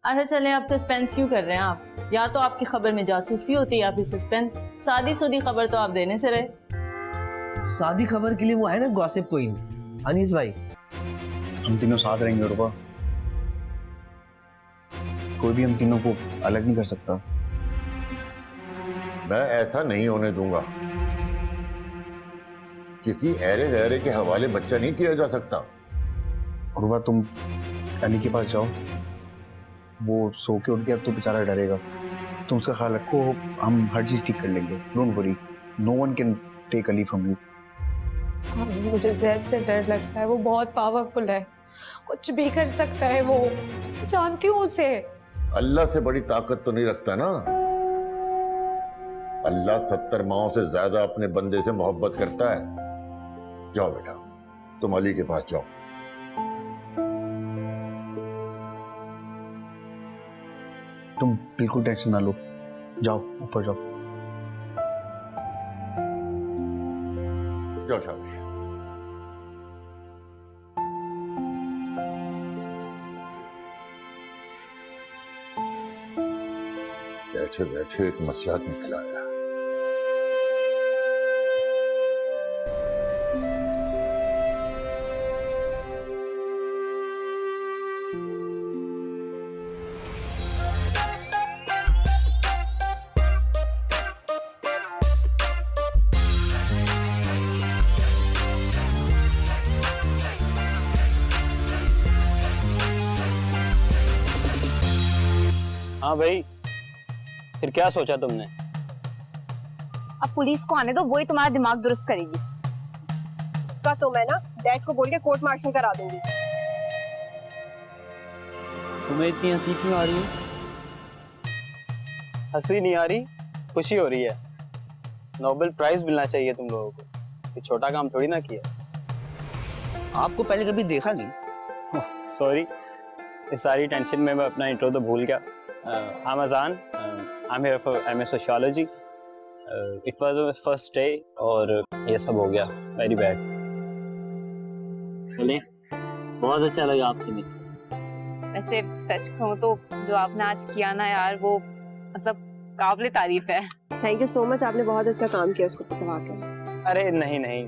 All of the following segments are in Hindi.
अच्छा चलें, आप सस्पेंस क्यों कर रहे हैं? आप या तो आपकी खबर में जासूसी होती है या फिर सस्पेंस। सादी सुदी खबर तो आप देने से रहे। सादी खबर के लिए वो है ना गॉसिप क्वीन अनीस भाई। हम तीनों साथ रहेंगे रुपा, कोई भी हम तीनों को अलग नहीं कर सकता। मैं ऐसा नहीं होने दूंगा। किसी ऐरे गहरे के हवाले बच्चा नहीं किया जा सकता। रुपा तुम अली के पास जाओ, वो सो के उठ गया तो बेचारा डरेगा, तुम उसका ख्याल रखो, हम हर चीज ठीक कर लेंगे। Don't worry, no one can take Ali from you. मुझे जैद से डर लगता है, वो बहुत पावरफुल है, कुछ भी कर सकता है वो, जानती हूँ उसे। अल्लाह से बड़ी ताकत तो नहीं रखता ना। अल्लाह 70 माओं से ज्यादा अपने बंदे से मोहब्बत करता है। जाओ बेटा, तुम अली के पास जाओ। तुम बिल्कुल टेंशन ना लो, जाओ ऊपर जाओ। जाओ शाबाश। बैठे बैठे एक मसला निकल आया। हाँ भाई, फिर क्या सोचा तुमने? अब पुलिस को आने दो, वही तुम्हारा दिमाग दुरुस्त करेगी। इसका तो मैं ना डैड को बोल के कोर्ट मार्शल करा दूंगी। तुम्हें इतनी हंसी क्यों आ रही है? हंसी नहीं आ रही, खुशी हो रही है। नोबेल प्राइज मिलना चाहिए तुम लोगों को, ये छोटा काम थोड़ी ना किया। आपको पहले कभी देखा नहीं। सॉरी, इस सारी टेंशन में मैं अपना इंट्रो तो भूल गया। I'm Azan. I'm here for MA Sociology. It was my first day और ये सब हो गया। Very bad. चले, बहुत अच्छा लगा आपसे मिलकर। वैसे सच कहूँ तो जो आपने आज किया ना यार, वो मतलब काबिले तारीफ है। थैंक यू सो मच, आपने बहुत अच्छा काम किया उसको पकड़ा के। अरे नहीं नहीं,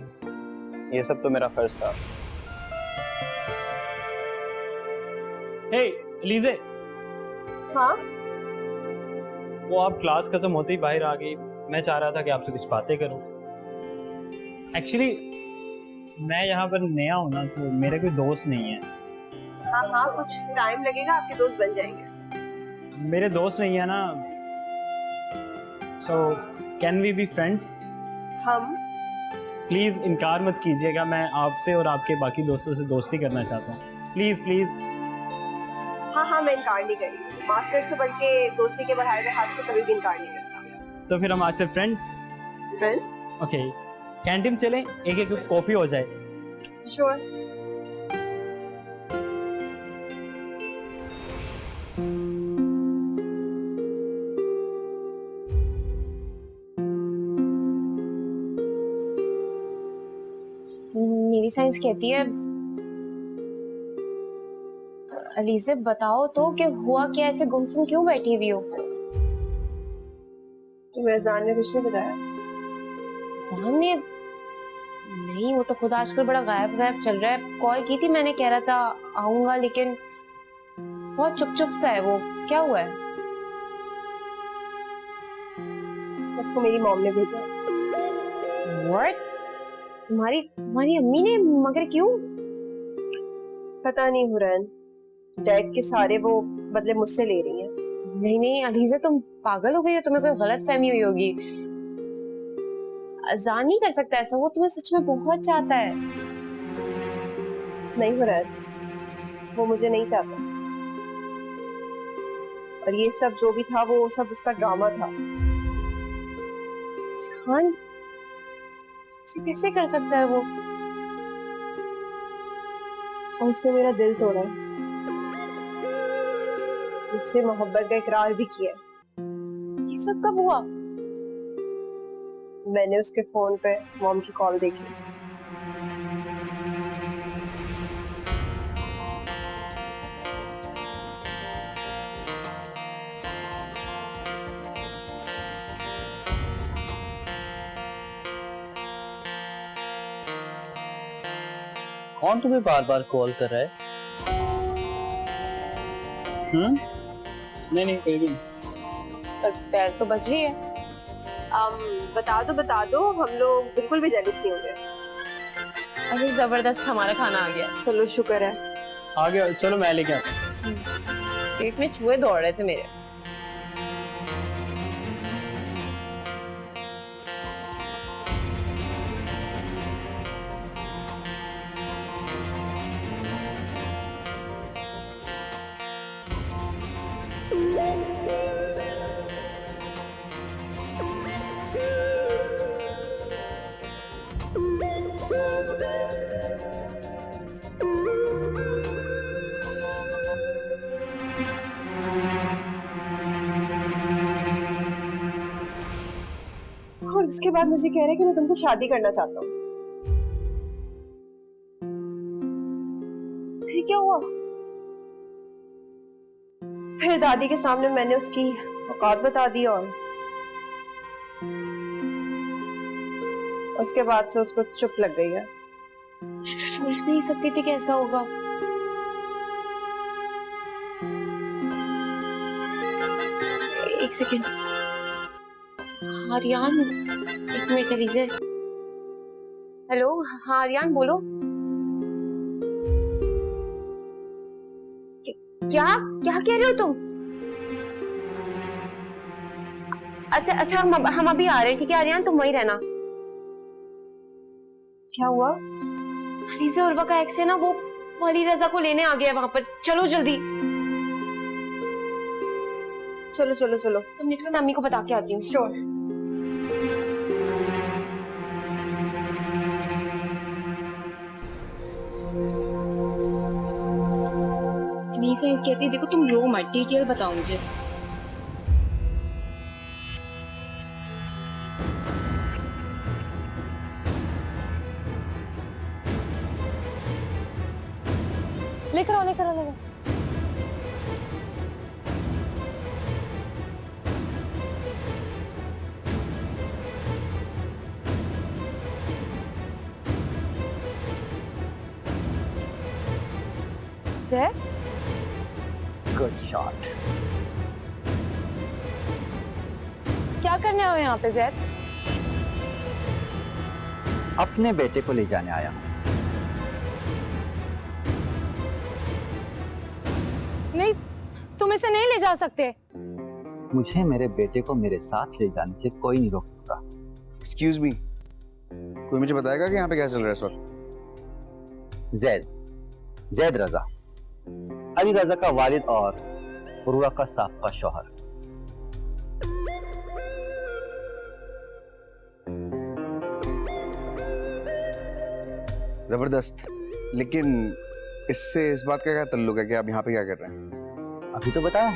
ये सब तो मेरा फर्ज था। हे लीजे। हाँ, वो आप क्लास खत्म होते ही बाहर आ गई, मैं चाह रहा था कि आपसे कुछ बातें करूं। एक्चुअली मैं यहाँ पर नया हूँ ना, तो मेरे कोई दोस्त नहीं है। हाँ हाँ, कुछ टाइम लगेगा, आपके दोस्त बन जाएंगे। मेरे दोस्त नहीं है ना, so can we be friends? हम प्लीज इनकार मत कीजिएगा, मैं आपसे और आपके बाकी दोस्तों से दोस्ती करना चाहता हूँ। Please please. हाँ हाँ, मैं इनकार नहीं करी। मास्टर्स तो बनके दोस्ती के बढ़ाए हुए हाथ से कभी भी इनकार नहीं करता। तो फिर हम आज से फ्रेंड्स? फ्रेंड्स? ओके, कैंटीन चलें, एक एक कॉफी हो जाए। श्योर। मेरी साइंस कहती है, अलीज़े बताओ तो कि हुआ क्या, ऐसे गुमसुम क्यों बैठी हुई हो? तुम्हें अज़ान ने कुछ नहीं बताया? अज़ान ने नहीं, वो तो खुद आजकल बड़ा गायब गायब चल रहा है। कॉल की थी मैंने, कह रहा था आऊंगा, लेकिन बहुत चुप चुप सा है वो। क्या हुआ है? उसको मेरी मॉम ने भेजा। व्हाट? तुम्हारी अम्मी ने? मगर क्यों? पता नहीं हुरैन, डैड के सारे वो बदले मुझसे ले रही हैं। नहीं नहीं अलीज़ा, तुम पागल हो गई हो, तुम्हें कोई गलत फहमी हुई होगी। अज़ान नहीं कर सकता ऐसा, वो तुम्हें सच में बहुत चाहता है। नहीं हुरैन, वो मुझे नहीं चाहता, और ये सब जो भी था वो सब उसका ड्रामा था। अज़ान ऐसे कैसे कर सकता है वो? और उसने मेरा दिल तोड़ा, उससे मोहब्बत का इकरार भी किया। ये सब कब हुआ? मैंने उसके फोन पे मॉम की कॉल देखी। कौन तुम्हें बार बार कॉल कर रहा है? नहीं कोई भी नहीं। पर पैर तो बज रही है। बता दो हम लोग बिल्कुल भी जेलिस नहीं होंगे। अरे जबरदस्त, हमारा खाना आ गया। चलो शुक्र है। आ गया, चलो मैं लेके आता हूँ। पेट में चूहे दौड़ रहे थे मेरे। और उसके बाद मुझे कह रहे हैं कि मैं तुमसे शादी करना चाहता हूँ। फिर क्या हुआ? फिर दादी के सामने मैंने उसकी औकात बता दी और उसके बाद से उसको चुप लग गई है। मैं तो सोच भी नहीं सकती थी कि ऐसा होगा। एक सेकेंड। आर्यन, एक मिनट अलीज़े। हेलो, हाँ आर्यन बोलो। क्या क्या कह रहे हो तुम? अच्छा हम अभी आ रहे हैं, ठीक है आर्यन, तुम वहीं रहना। क्या हुआ? अलीज़े, उर्वा का एक्स है ना, वो अली रजा को लेने आ गया है वहां पर। चलो जल्दी। चलो चलो चलो। तुम निकलो, मैं अम्मी को बता के आती हूँ। श्योर। नहीं साइंस कहती है, देखो तुम रो मत, डिटेल बताओ मुझे। लेकर आओ लेकर आओ लेकर आओ। Zaid, good shot. क्या करने आए हो यहाँ पे जैद? अपने बेटे को ले जाने आया हूं। नहीं, तुम इसे नहीं ले जा सकते। मुझे मेरे बेटे को मेरे साथ ले जाने से कोई नहीं रोक सकता। एक्सक्यूज मी, कोई मुझे बताएगा कि यहाँ पे क्या चल रहा है इस वक्त? जैद रजा, अली रजा का वालिद और उर्वा का साबका शौहर। जबरदस्त, लेकिन इससे इस बात का क्या ताल्लुक है कि आप यहाँ पे क्या कर रहे हैं? अभी तो बताया,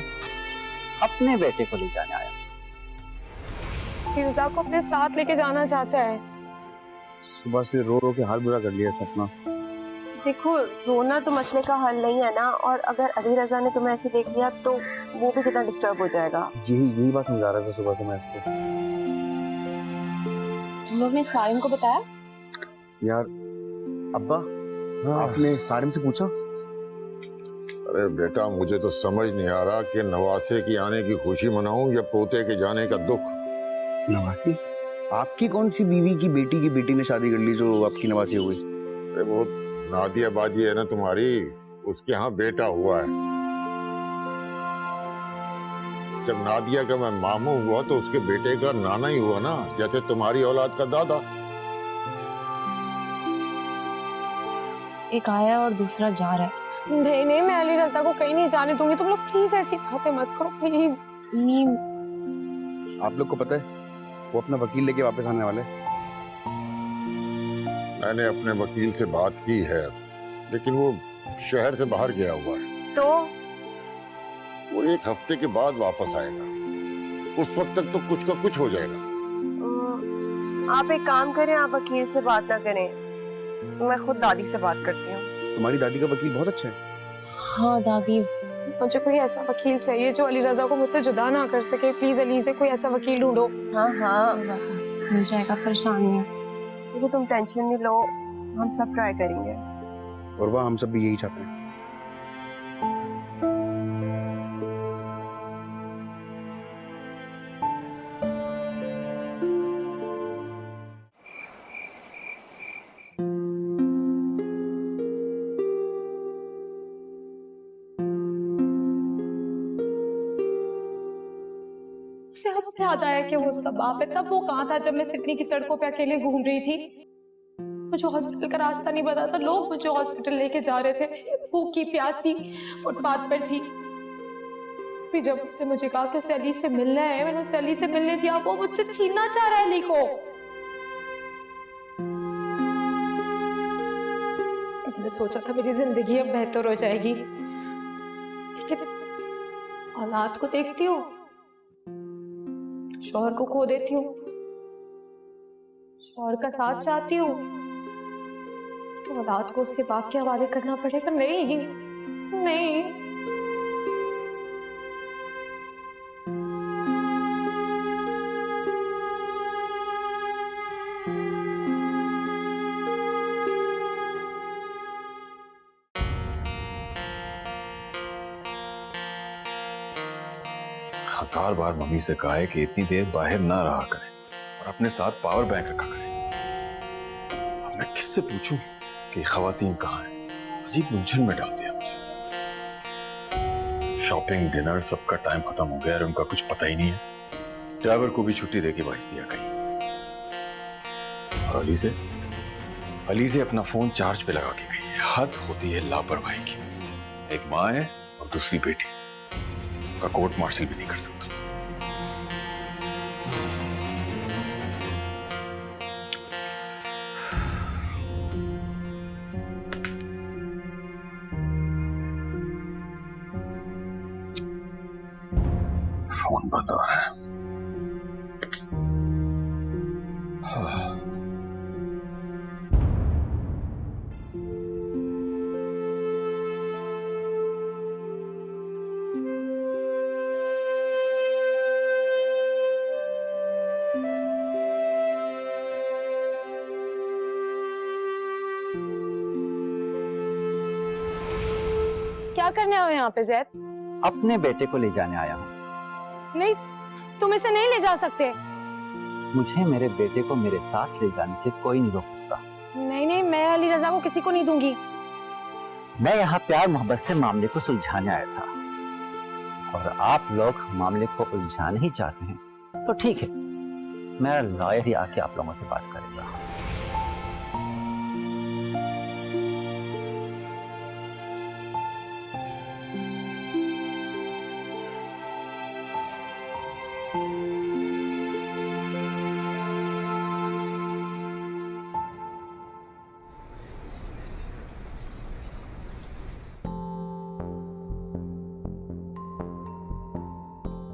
अपने बेटे को ले जाने आया। फिरजा को अपने साथ लेके जाना चाहता है। सुबह से रो रो के हाल बुरा कर लिया सपना। देखो, रोना तो मसले का हल नहीं है ना, और अगर अली रजा ने तुम्हें ऐसे देख लिया तो वो भी कितना डिस्टर्ब हो जाएगा। यही बात समझा रहा था सुबह से मैं इसको। तुम लोग ने सारिम को बताया? यार अब्बा, आपने सारिम से पूछा? अरे बेटा, मुझे तो समझ नहीं आ रहा कि नवासे की आने की खुशी मनाऊं या पोते के जाने का दुख। नवासी? आपकी कौन सी बीवी की बेटी ने शादी कर ली जो आपकी नवासी हो गई? अरे वो नादिया बाजी है ना तुम्हारी, उसके यहाँ बेटा हुआ है। जब नादिया का मैं मामू हुआ तो उसके बेटे का नाना ही हुआ ना, जैसे तुम्हारी औलाद का दादा। एक आया और दूसरा जा रहा है। नहीं, मैं अली रजा को कहीं नहीं जाने दूंगी। तुम लोग प्लीज ऐसी बातें मत करो, प्लीज। नहीं, आप लोग को पता है वो अपना वकील लेके वापस आने वाले हैं। मैंने अपने वकील से बात की है, लेकिन वो शहर से बाहर गया हुआ है। तो वो 1 हफ्ते के बाद वापस आएगा। उस वक्त तक तो कुछ का कुछ हो जाएगा। आप एक काम करें, आप वकील से बात ना करें, मैं खुद दादी से बात करती हूँ। तुम्हारी दादी का वकील बहुत अच्छा है। हाँ दादी, मुझे कोई ऐसा वकील चाहिए जो अली रजा को मुझसे जुदा ना कर सके। प्लीज अली से कोई ऐसा वकील ढूंढो। हाँ मिल जाएगा, परेशान नहीं। देखो तुम टेंशन नहीं लो, हम सब ट्राई करेंगे। और वह हम सब भी यही चाहते हैं। उसे अब याद आया कि वो उसका बाप है। तब वो कहाँ था जब मैं सिडनी की सड़कों पे अकेले घूम रही थी? मुझे हॉस्पिटल का रास्ता नहीं पता था, लोग मुझे हॉस्पिटल लेके जा रहे थे। भूखी प्यासी फुटपाथ पर थी। फिर जब उसने मुझे कहा कि उसे अली से मिलना है, मैंने उसे अली से मिलने दिया। वो मुझसे छीनना चाह रहा है अली को। मैंने सोचा था मेरी जिंदगी अब बेहतर हो जाएगी, लेकिन औलाद को देखती हूँ, शौहर को खो देती हूँ, शौहर का साथ चाहती हूँ, तो औलाद को उसके बाप के हवाले करना पड़ेगा। नहीं नहीं, हजार बार मम्मी से कहा है कि इतनी देर बाहर ना रहा करें और अपने साथ पावर बैंक रखा करें। अब मैं किससे पूछूं कि खवातीन कहाँ हैं? अजीब उलझन में डाल दिया मुझे। शॉपिंग, डिनर, सबका टाइम खत्म हो गया और उनका कुछ पता ही नहीं है। ड्राइवर को भी छुट्टी देके भेज दिया कहीं। और अली से अपना फोन चार्ज पे लगा के गई है। हद होती है लापरवाही की। एक माँ है और दूसरी बेटी का कोर्ट मार्शल भी नहीं कर सकता। फोन बंद हो रहा है। क्या करने आए हो यहाँ पे ज़ैद? अपने बेटे को ले जाने आया हूँ। नहीं, तुम इसे नहीं ले जा सकते। मुझे मेरे बेटे को मेरे साथ ले जाने से कोई नहीं रोक सकता। नहीं नहीं, मैं अली रजा को किसी को नहीं दूंगी। मैं यहाँ प्यार मोहब्बत से मामले को सुलझाने आया था, और आप लोग मामले को उलझाना ही चाहते हैं तो ठीक है, मेरा लॉयर ही आके आप लोगों से बात करेगा।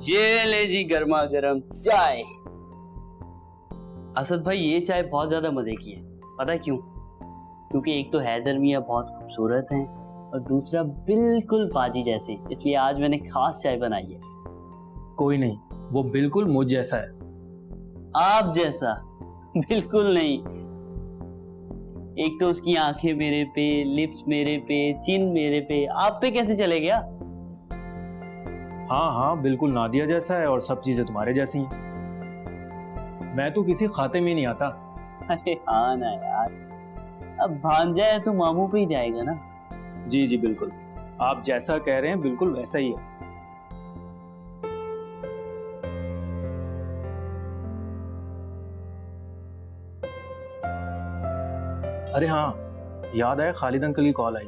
ये ले जी गर्मा गर्म चाय। असद भाई, ये चाय बहुत ज्यादा मजे की है। पता है क्यों? क्योंकि एक तो हैदर मियाँ बहुत खूबसूरत हैं और दूसरा बिल्कुल बाजी जैसे, इसलिए आज मैंने खास चाय बनाई है। कोई नहीं, वो बिल्कुल मुझ जैसा है। आप जैसा? बिल्कुल नहीं। एक तो उसकी आंखें मेरे पे, लिप्स मेरे पे, चिन मेरे पे, आप पे कैसे चले गया? हाँ हाँ, बिल्कुल नादिया जैसा है और सब चीजें तुम्हारे जैसी हैं। मैं तो किसी खाते में नहीं आता। अरे हाँ ना यार, अब भांजा है तो मामू पे ही जाएगा ना। जी जी बिल्कुल, आप जैसा कह रहे हैं बिल्कुल वैसा ही है। अरे हाँ, याद आया, खालिद अंकल की कॉल आई।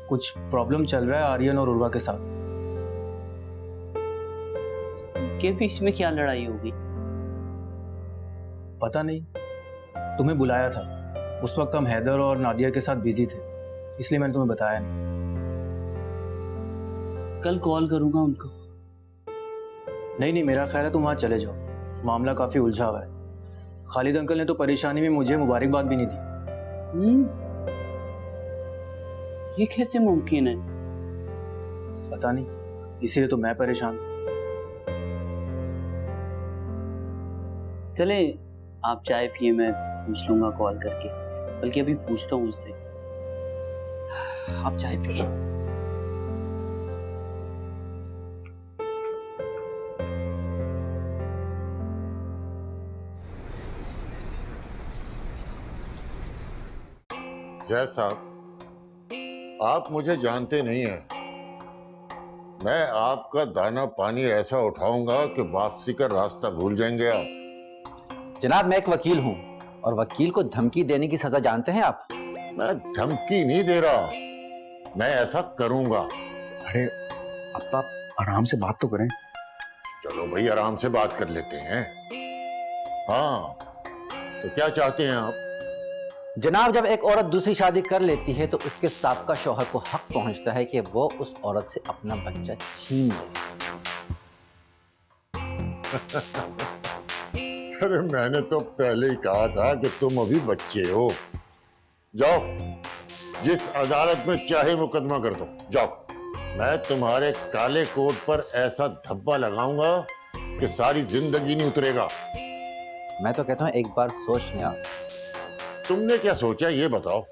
कुछ प्रॉब्लम चल रहा है आर्यन और उर्वा के साथ। के बीच में क्या लड़ाई होगी? पता नहीं, तुम्हें बुलाया था। उस वक्त हम हैदर और नादिया के साथ बिजी थे, इसलिए मैंने तुम्हें बताया नहीं। कल कॉल करूंगा उनको। नहीं, मेरा ख्याल है तुम वहां चले जाओ, मामला काफी उलझा हुआ है। खालिद अंकल ने तो परेशानी में मुझे मुबारकबाद भी नहीं दी। ये कैसे मुमकिन है? पता नहीं, इसीलिए तो मैं परेशान। चले, आप चाय पिए, मैं पूछ लूंगा कॉल करके। बल्कि अभी पूछता हूँ उससे। आप चाय पिए। जय साहब, आप मुझे जानते नहीं हैं। मैं आपका दाना पानी ऐसा उठाऊंगा कि वापसी का रास्ता भूल जाएंगे आप। जनाब, मैं एक वकील हूँ और वकील को धमकी देने की सजा जानते हैं आप? मैं धमकी नहीं दे रहा, मैं ऐसा करूंगा। अरे अब आप आराम से बात तो करें। चलो भाई, आराम से बात कर लेते हैं। हाँ, तो क्या चाहते हैं आप? जनाब, जब एक औरत दूसरी शादी कर लेती है तो उसके साबका शौहर को हक पहुंचता है कि वो उस औरत से अपना बच्चा छीन ले। अरे मैंने तो पहले ही कहा था कि तुम अभी बच्चे हो। जाओ, जिस अदालत में चाहे मुकदमा कर दो, जाओ। मैं तुम्हारे काले कोट पर ऐसा धब्बा लगाऊंगा कि सारी जिंदगी नहीं उतरेगा। मैं तो कहता हूं एक बार सोच लें आप। तुमने क्या सोचा ये बताओ।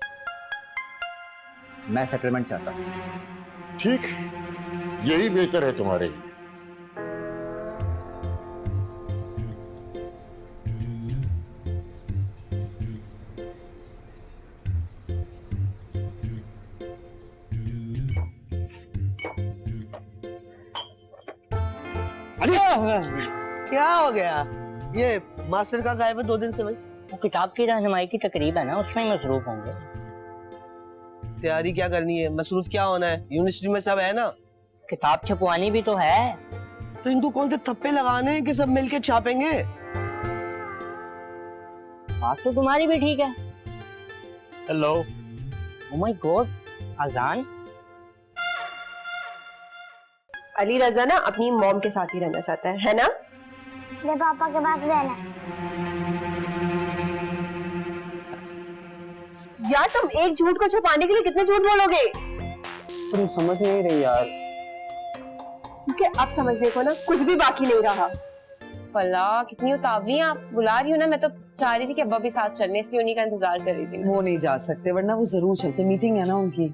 मैं सेटलमेंट चाहता हूं। ठीक, यही बेहतर है तुम्हारे लिए। अरे क्या हो गया? ये मास्टर का गायब है 2 दिन से भाई। वो किताब की रहनुमाई की तकरीब है ना, उसमें मसरूफ होंगे। तैयारी क्या करनी है? मसरूफ क्या होना है? यूनिवर्सिटी में सब है ना। किताब छपवानी भी तो है। तो इनको कौन से थप्पे लगाने हैं कि सब मिलके छापेंगे? बात तो तुम्हारी भी ठीक है। हेलो। ओह माय गॉड, अजान। अली रजा ना अपनी मॉम के साथ ही रहना चाहता है ना? मेरे पापा के पास रहना है। यार तुम एक झूठ को छुपाने के लिए कितने झूठ बोलोगे? तुम समझ नहीं रही यार। क्योंकि अब समझने को ना कुछ भी बाकी नहीं रहा। फला कितनी उतावली हैं आप, बुला रही हो ना। मैं तो चाह रही थी कि अब्बा भी साथ चलने, इसलिए उन्हीं का इंतजार कर रही थी। वो नहीं जा सकते, वरना वो जरूर चलते। मीटिंग है ना उनकी।